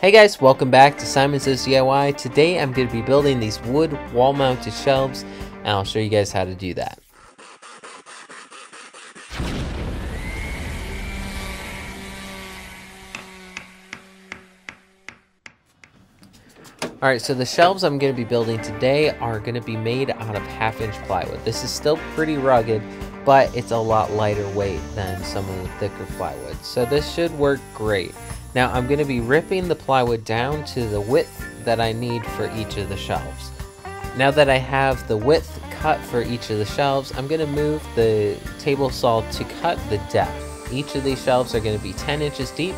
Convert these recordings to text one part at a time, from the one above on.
Hey guys, welcome back to Simon Says DIY. Today I'm going to be building these wood wall mounted shelves and I'll show you guys how to do that. Alright, so the shelves I'm going to be building today are going to be made out of 1/2-inch plywood. This is still pretty rugged, but it's a lot lighter weight than some of the thicker plywood. So this should work great. Now I'm going to be ripping the plywood down to the width that I need for each of the shelves. Now that I have the width cut for each of the shelves, I'm going to move the table saw to cut the depth. Each of these shelves are going to be 10 inches deep,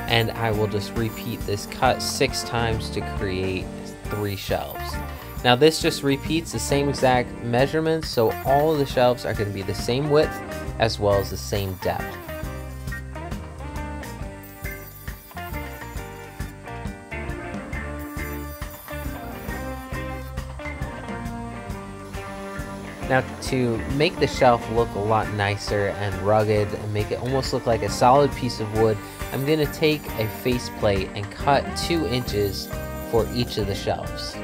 and I will just repeat this cut 6 times to create 3 shelves. Now this just repeats the same exact measurements, so all of the shelves are going to be the same width as well as the same depth. Now to make the shelf look a lot nicer and rugged and make it almost look like a solid piece of wood, I'm going to take a faceplate and cut 2 inches for each of the shelves.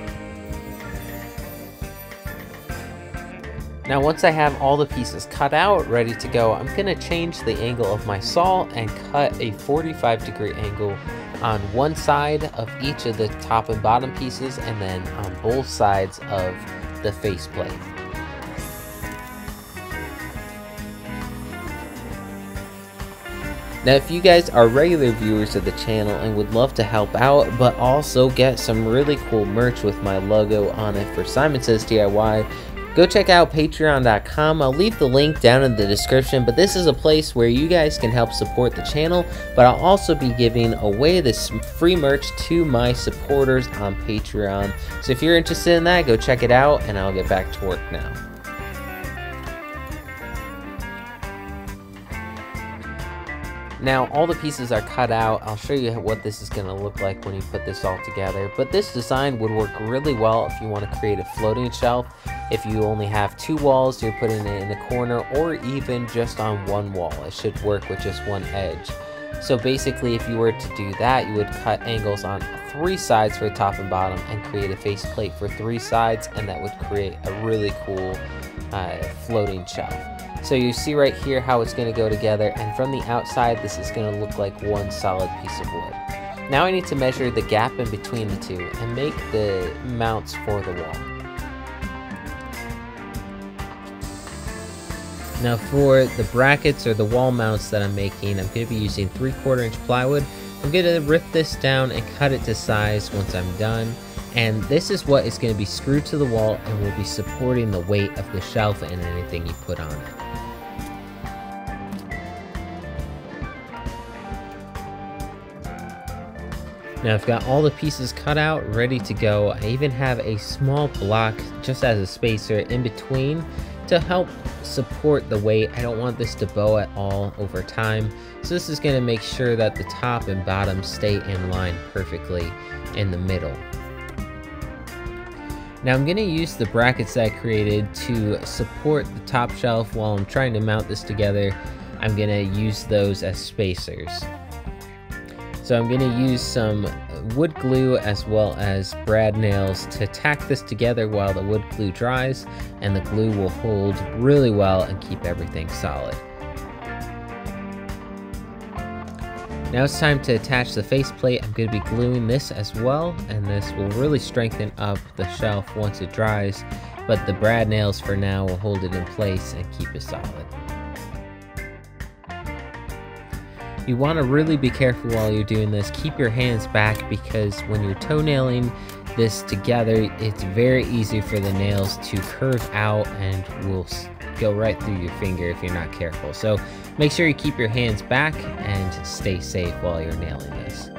Now once I have all the pieces cut out, ready to go, I'm going to change the angle of my saw and cut a 45-degree angle on one side of each of the top and bottom pieces and then on both sides of the faceplate. Now if you guys are regular viewers of the channel and would love to help out but also get some really cool merch with my logo on it for Simon Says DIY, go check out patreon.com. I'll leave the link down in the description, but this is a place where you guys can help support the channel, but I'll also be giving away this free merch to my supporters on Patreon. So if you're interested in that, go check it out and I'll get back to work now. Now all the pieces are cut out. I'll show you what this is going to look like when you put this all together. But this design would work really well if you want to create a floating shelf. If you only have 2 walls, you're putting it in a corner, or even just on one wall. It should work with just one edge. So basically if you were to do that, you would cut angles on 3 sides for top and bottom and create a faceplate for 3 sides, and that would create a really cool floating shelf. So you see right here how it's going to go together, and from the outside this is going to look like one solid piece of wood. Now I need to measure the gap in between the two and make the mounts for the wall. Now for the brackets or the wall mounts that I'm making, I'm going to be using 3/4 inch plywood. I'm going to rip this down and cut it to size once I'm done. And this is what is going to be screwed to the wall and will be supporting the weight of the shelf and anything you put on it. Now I've got all the pieces cut out, ready to go. I even have a small block just as a spacer in between to help support the weight. I don't want this to bow at all over time. So this is going to make sure that the top and bottom stay in line perfectly in the middle. Now I'm going to use the brackets that I created to support the top shelf while I'm trying to mount this together. I'm going to use those as spacers. So I'm going to use some wood glue as well as brad nails to tack this together while the wood glue dries, and the glue will hold really well and keep everything solid. Now it's time to attach the faceplate. I'm going to be gluing this as well, and this will really strengthen up the shelf once it dries, but the brad nails for now will hold it in place and keep it solid. You want to really be careful while you're doing this. Keep your hands back, because when you're toenailing this together, it's very easy for the nails to curve out and will go right through your finger if you're not careful. So make sure you keep your hands back and stay safe while you're nailing this.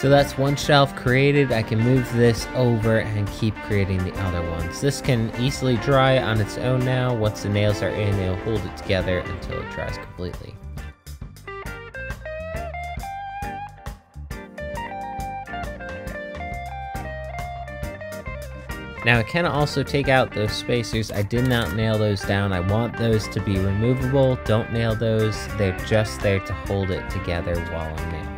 So that's one shelf created. I can move this over and keep creating the other ones. This can easily dry on its own now. Once the nails are in, it'll hold it together until it dries completely. Now I can also take out those spacers. I did not nail those down. I want those to be removable. Don't nail those. They're just there to hold it together while I'm nailing.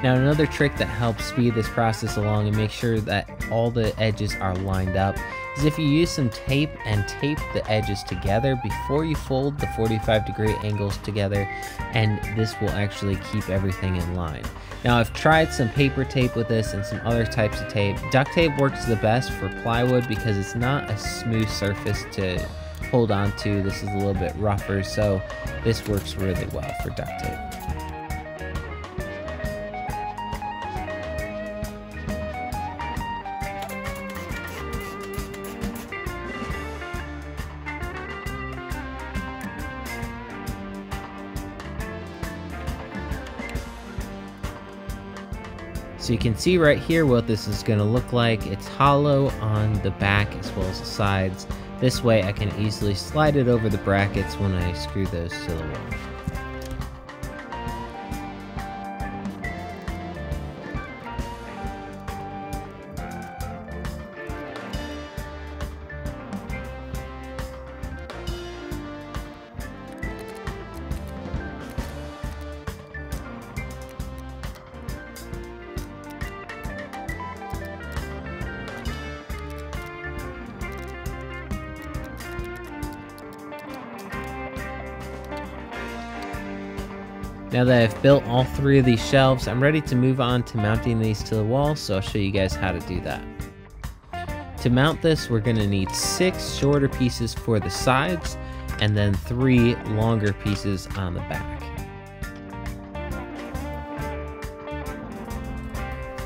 Now another trick that helps speed this process along and make sure that all the edges are lined up is if you use some tape and tape the edges together before you fold the 45-degree angles together, and this will actually keep everything in line. Now I've tried some paper tape with this and some other types of tape. Duct tape works the best for plywood because it's not a smooth surface to hold on to. This is a little bit rougher, so this works really well for duct tape. So you can see right here what this is going to look like. It's hollow on the back as well as the sides. This way I can easily slide it over the brackets when I screw those to the wall. Now that I've built all three of these shelves, I'm ready to move on to mounting these to the wall, so I'll show you guys how to do that. To mount this, we're going to need 6 shorter pieces for the sides, and then 3 longer pieces on the back.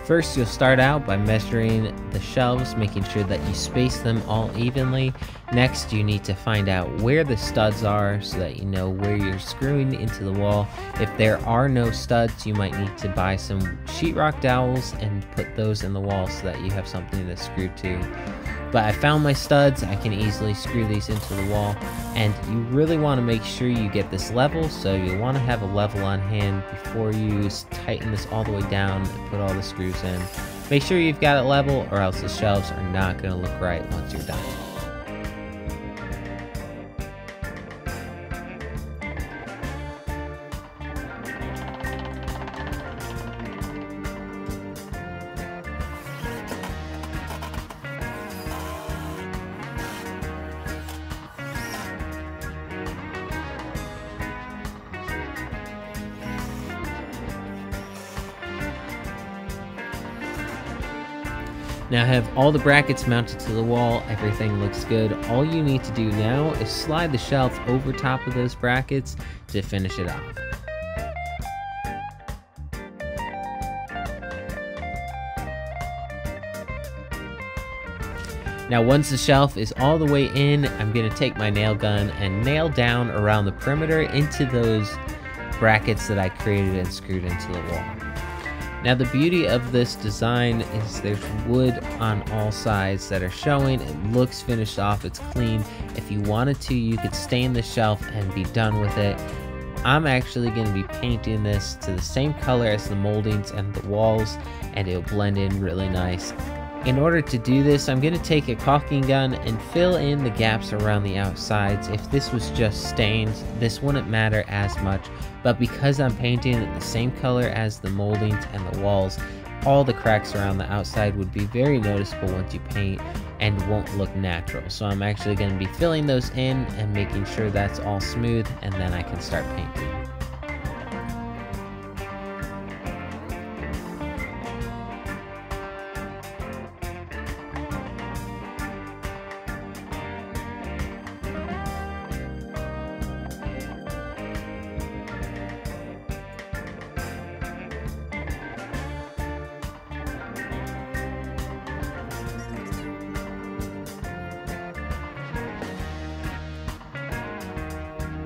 First, you'll start out by measuring the shelves, making sure that you space them all evenly. Next, you need to find out where the studs are so that you know where you're screwing into the wall. If there are no studs, you might need to buy some sheetrock dowels and put those in the wall so that you have something to screw to. But I found my studs. I can easily screw these into the wall, and you really want to make sure you get this level, so you want to have a level on hand before you tighten this all the way down and put all the screws in. Make sure you've got it level, or else the shelves are not going to look right once you're done. Now I have all the brackets mounted to the wall, everything looks good. All you need to do now is slide the shelf over top of those brackets to finish it off. Now once the shelf is all the way in, I'm going to take my nail gun and nail down around the perimeter into those brackets that I created and screwed into the wall. Now the beauty of this design is there's wood on all sides that are showing. It looks finished off, it's clean. If you wanted to, you could stain the shelf and be done with it. I'm actually going to be painting this to the same color as the moldings and the walls, and it'll blend in really nice. In order to do this, I'm going to take a caulking gun and fill in the gaps around the outsides. If this was just stains, this wouldn't matter as much, but because I'm painting it the same color as the moldings and the walls, all the cracks around the outside would be very noticeable once you paint and won't look natural. So I'm actually going to be filling those in and making sure that's all smooth, and then I can start painting.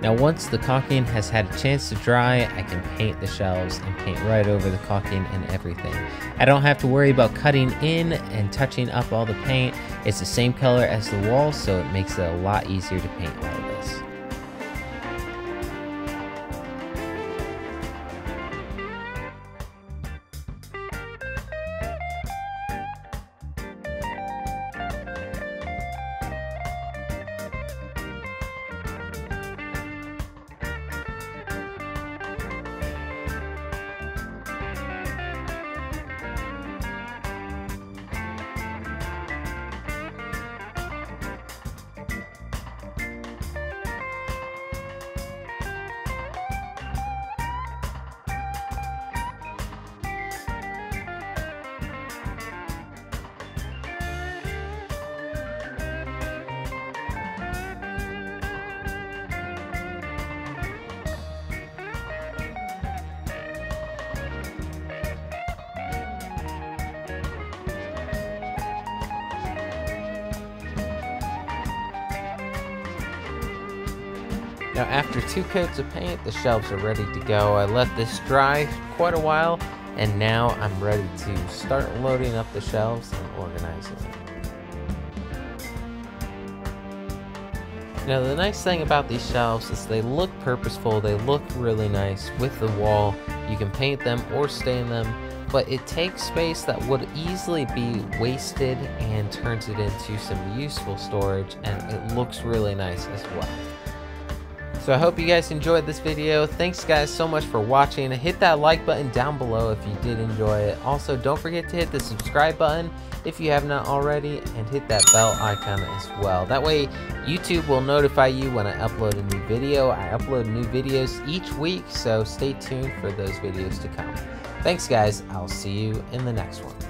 Now once the caulking has had a chance to dry, I can paint the shelves and paint right over the caulking and everything. I don't have to worry about cutting in and touching up all the paint. It's the same color as the wall, so it makes it a lot easier to paint all of this. Now after 2 coats of paint, the shelves are ready to go. I let this dry quite a while, and now I'm ready to start loading up the shelves and organizing them. Now the nice thing about these shelves is they look purposeful, they look really nice with the wall. You can paint them or stain them, but it takes space that would easily be wasted and turns it into some useful storage, and it looks really nice as well. So I hope you guys enjoyed this video. Thanks guys so much for watching. Hit that like button down below if you did enjoy it. Also, don't forget to hit the subscribe button if you have not already, and hit that bell icon as well. That way YouTube will notify you when I upload a new video. I upload new videos each week, so stay tuned for those videos to come. Thanks guys, I'll see you in the next one.